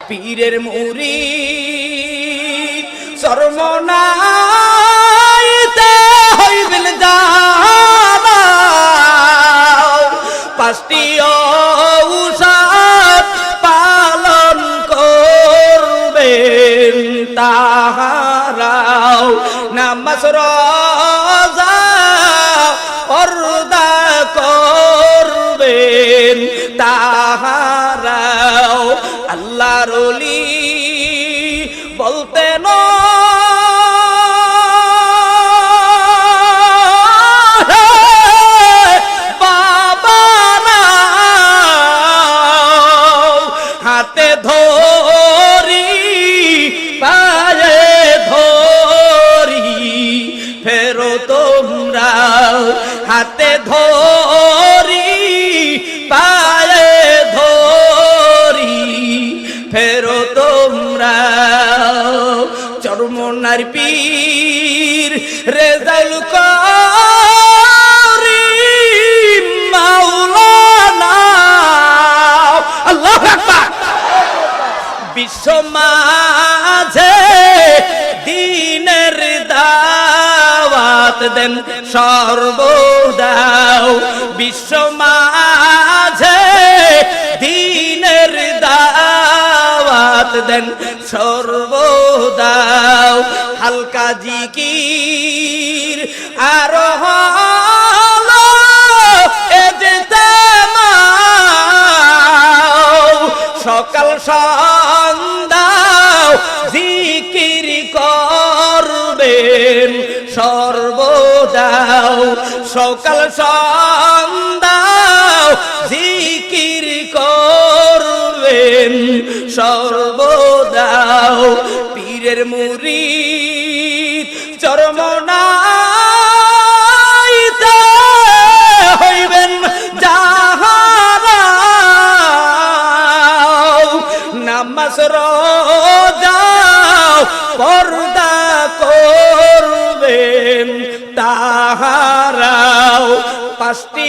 পীরের মুরিদ চরমনাইতে হইবেন যারা পাঁচটি ঔষধ পালন করবেন তাহারাও নামাজ রোজা পর্দা করবেন তাহারাও আল্লাহর ওলি বলতেন বাবারা হাতে ধরি পায়ে ধরি ফেরো তোমরা হাতে ধরি পায়ে ধরি ফেরো তোমরা চরমনার পীর রেজাউল করিম মাওলানা আল্লাহু আকবার বিশ্ব মাঝে দ্বীনের দাওয়াত দেন সর্বদাও বিশ্ব মাঝে দ্বীনের দাওয়াত দেন সর্বদাও হালকা জিকির আর হলো ইজতেমা সকাল সন্ধ্যা জিকির করবেন সর্বদাও সকাল সন্ধ্যা জিকির করবেন সর্বদাও পীরের মুরিদ চরমনাইতে হইবেন যাহারা নামাজ রোজা পর্দা করবেন তাহারাও পাঁচটি